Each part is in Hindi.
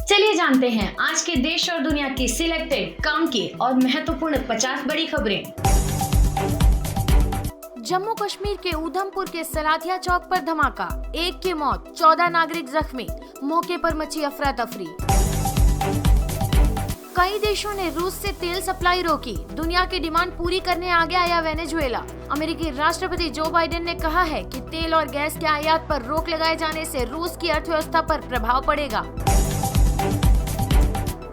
चलिए जानते हैं आज के देश और दुनिया की सिलेक्टेड काम की और महत्वपूर्ण 50 बड़ी खबरें। जम्मू कश्मीर के उधमपुर के सलाथिया चौक पर धमाका, एक की मौत, 14 नागरिक जख्मी, मौके पर मची अफरा तफरी। कई देशों ने रूस से तेल सप्लाई रोकी, दुनिया की डिमांड पूरी करने आगे आया वेनेजुएला। अमेरिकी राष्ट्रपति जो बाइडेन ने कहा है कि तेल और गैस के आयात पर रोक लगाए जाने से रूस की अर्थव्यवस्था पर प्रभाव पड़ेगा।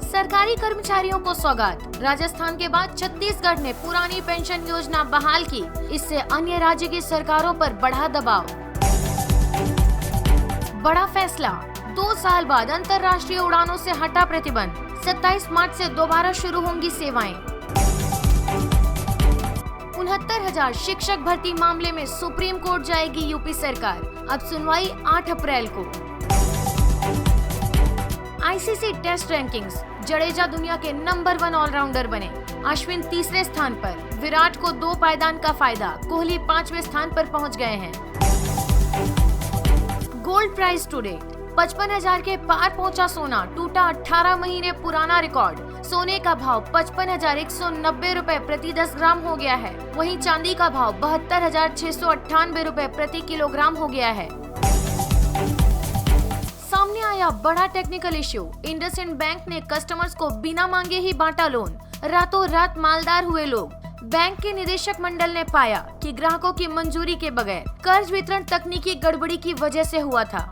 सरकारी कर्मचारियों को सौगात, राजस्थान के बाद छत्तीसगढ़ ने पुरानी पेंशन योजना बहाल की, इससे अन्य राज्य की सरकारों पर बढ़ा दबाव। बड़ा फैसला, 2 साल बाद अंतर्राष्ट्रीय उड़ानों से हटा प्रतिबंध, 27 मार्च से दोबारा शुरू होंगी सेवाएं। 69,000 शिक्षक भर्ती मामले में सुप्रीम कोर्ट जाएगी यूपी सरकार, अब सुनवाई 8 अप्रैल को। आईसीसी टेस्ट रैंकिंग्स, जडेजा दुनिया के नंबर 1 ऑलराउंडर बने, अश्विन तीसरे स्थान पर, विराट को 2 पायदान का फायदा, कोहली 5वें स्थान पर पहुंच गए हैं। गोल्ड प्राइस टुडे, 55,000 के पार पहुंचा सोना, टूटा 18 महीने पुराना रिकॉर्ड। सोने का भाव 55,190 रुपए प्रति 10 ग्राम हो गया है, वहीं चांदी का भाव 72,698 रुपए प्रति किलोग्राम हो गया है। सामने आया बड़ा टेक्निकल इश्यू, इंडसइंड बैंक ने कस्टमर्स को बिना मांगे ही बांटा लोन, रातों रात मालदार हुए लोग। बैंक के निदेशक मंडल ने पाया कि ग्राहकों की मंजूरी के बगैर कर्ज वितरण तकनीकी गड़बड़ी की वजह से हुआ था।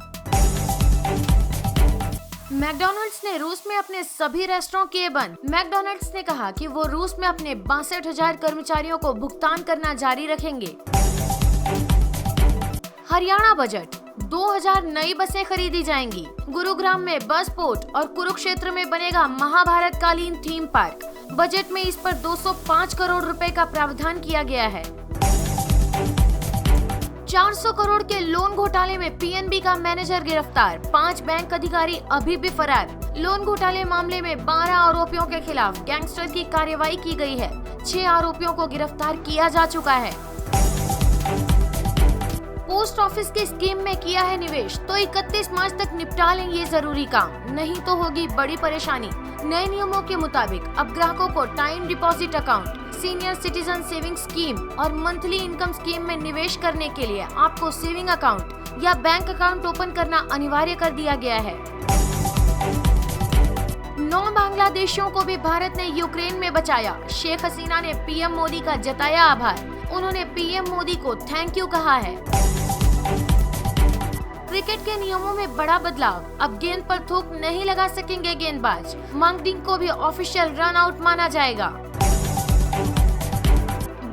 मैकडॉनल्ड्स ने रूस में अपने सभी रेस्टोरेंट किए बंद। मैकडॉनल्ड्स ने कहा कि वो रूस में अपने 62,000 कर्मचारियों को भुगतान करना जारी रखेंगे। हरियाणा बजट, 2000 नई बसें खरीदी जाएंगी। गुरुग्राम में बस पोर्ट और कुरुक्षेत्र में बनेगा महाभारत कालीन थीम पार्क। बजट में इस पर 205 करोड़ रुपए का प्रावधान किया गया है। 400 करोड़ के लोन घोटाले में पीएनबी का मैनेजर गिरफ्तार, 5 बैंक अधिकारी अभी भी फरार। लोन घोटाले मामले में 12 आरोपियों के खिलाफ गैंगस्टर की कार्रवाई की गई है, 6 आरोपियों को गिरफ्तार किया जा चुका है। पोस्ट ऑफिस की स्कीम में किया है निवेश तो 31 मार्च तक निपटा लें ये जरूरी काम, नहीं तो होगी बड़ी परेशानी। नए नियमों के मुताबिक अब ग्राहकों को time deposit account, senior citizen saving scheme और मंथली इनकम स्कीम में निवेश करने के लिए आपको सेविंग अकाउंट या बैंक अकाउंट ओपन करना अनिवार्य कर दिया गया है। 9 बांग्लादेशियों को भी भारत ने यूक्रेन में बचाया। शेख हसीना ने पीएम मोदी का जताया आभार, उन्होंने पीएम मोदी को थैंक यू कहा है। क्रिकेट के नियमों में बड़ा बदलाव, अब गेंद पर थूक नहीं लगा सकेंगे गेंदबाज, मांगडिंग को भी ऑफिशियल रन आउट माना जाएगा।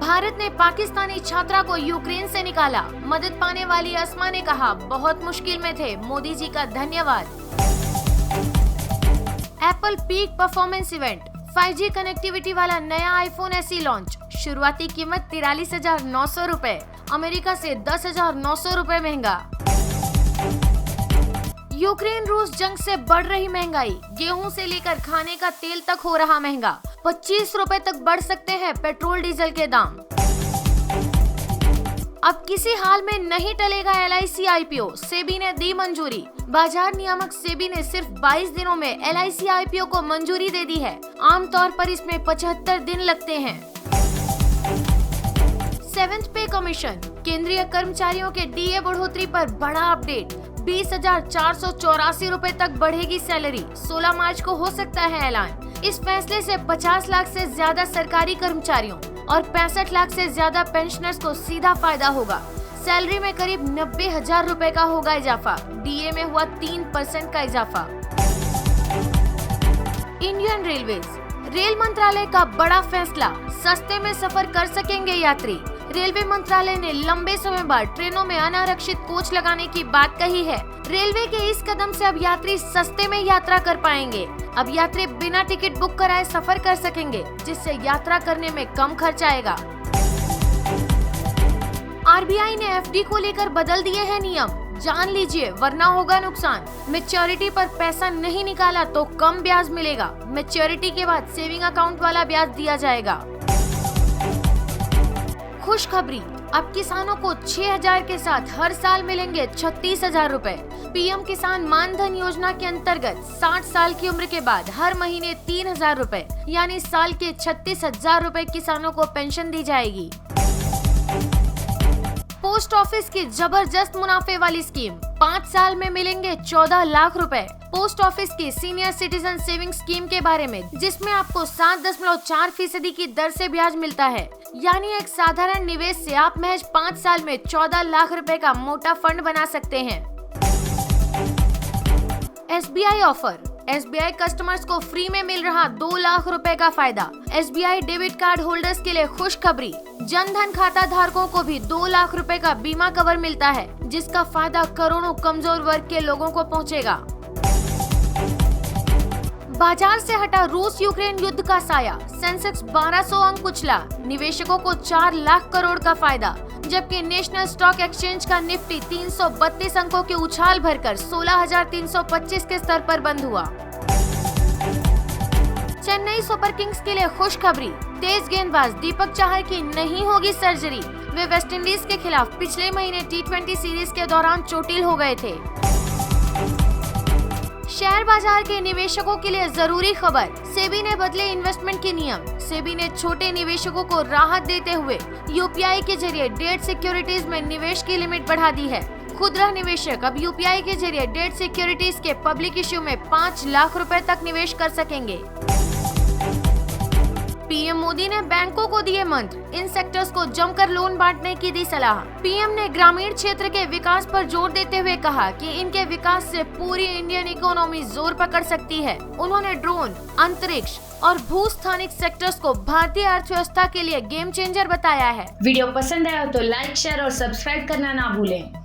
भारत ने पाकिस्तानी छात्रा को यूक्रेन से निकाला, मदद पाने वाली अस्मा ने कहा बहुत मुश्किल में थे, मोदी जी का धन्यवाद। Apple peak performance event, 5G connectivity वाला नया आईफोन SE लॉन्च, शुरुआती कीमत 43,900 रुपए, अमेरिका से 10,900 रुपए महंगा। यूक्रेन रूस जंग से बढ़ रही महंगाई, गेहूं से लेकर खाने का तेल तक हो रहा महंगा, 25 रुपए तक बढ़ सकते हैं पेट्रोल डीजल के दाम। अब किसी हाल में नहीं टलेगा LIC IPO, सेबी ने दी मंजूरी। बाजार नियामक सेबी ने सिर्फ 22 दिनों में LIC IPO को मंजूरी दे दी है, आमतौर पर इसमें 75 दिन लगते हैं। 7th पे कमीशन, केंद्रीय कर्मचारियों के DA बढ़ोतरी पर बड़ा अपडेट, 20,484 रुपए तक बढ़ेगी सैलरी, 16 मार्च को हो सकता है ऐलान। इस फैसले से 50 लाख से ज्यादा सरकारी कर्मचारियों और 65 लाख से ज्यादा पेंशनर्स को सीधा फायदा होगा। सैलरी में करीब 90,000 रुपए का होगा इजाफा, DA में हुआ 3% का इजाफा। इंडियन रेलवेज, रेल मंत्रालय का बड़ा फैसला, सस्ते में सफर कर सकेंगे यात्री। रेलवे मंत्रालय ने लंबे समय बाद ट्रेनों में अनारक्षित कोच लगाने की बात कही है। रेलवे के इस कदम से अब यात्री सस्ते में यात्रा कर पाएंगे। अब यात्री बिना टिकट बुक कराए सफर कर सकेंगे, जिससे यात्रा करने में कम खर्च आएगा। RBI ने FD को लेकर बदल दिए हैं नियम, जान लीजिए वरना होगा नुकसान। मैच्योरिटी पर पैसा नहीं निकाला तो कम ब्याज मिलेगा, मैच्योरिटी के बाद सेविंग अकाउंट वाला ब्याज दिया जाएगा। खुशखबरी, अब किसानों को 6,000 के साथ हर साल मिलेंगे 36,000 रूपए। पीएम किसान मान धन योजना के अंतर्गत 60 साल की उम्र के बाद हर महीने 3,000 रूपए यानी साल के 36,000 रूपए किसानों को पेंशन दी जाएगी। पोस्ट ऑफिस की जबरदस्त मुनाफे वाली स्कीम, 5 साल में मिलेंगे 14 लाख रुपए। पोस्ट ऑफिस की सीनियर सिटीजन सेविंग स्कीम के बारे में, जिसमें आपको 7.4% की दर से ब्याज मिलता है, यानी एक साधारण निवेश से आप महज 5 साल में 14 लाख रुपए का मोटा फंड बना सकते हैं। SBI ऑफर, SBI कस्टमर्स को फ्री में मिल रहा 2 लाख रुपए का फायदा। SBI डेबिट कार्ड होल्डर्स के लिए खुशखबरी, जन धन खाता धारकों को भी 2 लाख रुपए का बीमा कवर मिलता है, जिसका फायदा करोड़ों कमजोर वर्ग के लोगों को पहुंचेगा। बाजार से हटा रूस यूक्रेन युद्ध का साया, सेंसेक्स 1200 अंक कुचला, निवेशकों को 4 लाख करोड़ का फायदा, जबकि नेशनल स्टॉक एक्सचेंज का निफ्टी 332 अंकों के उछाल भरकर 16,325 के स्तर पर बंद हुआ। चेन्नई सुपर किंग्स के लिए खुशखबरी, तेज गेंदबाज दीपक चाहर की नहीं होगी सर्जरी। वे वेस्टइंडीज के खिलाफ पिछले महीने T20 सीरीज के दौरान चोटिल हो गए थे। शेयर बाजार के निवेशकों के लिए जरूरी खबर, सेबी ने बदले इन्वेस्टमेंट के नियम। सेबी ने छोटे निवेशकों को राहत देते हुए UPI के जरिए डेट सिक्योरिटीज में निवेश की लिमिट बढ़ा दी है। खुदरा निवेशक अब UPI के जरिए डेट सिक्योरिटीज के पब्लिक इश्यू में 5 लाख रुपए तक निवेश कर सकेंगे। पीएम मोदी ने बैंकों को दिए मंत्र, इन सेक्टर्स को जमकर लोन बांटने की दी सलाह। पीएम ने ग्रामीण क्षेत्र के विकास पर जोर देते हुए कहा कि इनके विकास से पूरी इंडियन इकोनॉमी जोर पकड़ सकती है। उन्होंने ड्रोन, अंतरिक्ष और भूस्थानिक सेक्टर्स को भारतीय अर्थव्यवस्था के लिए गेम चेंजर बताया है। वीडियो पसंद आया तो लाइक, शेयर और सब्सक्राइब करना ना भूलें।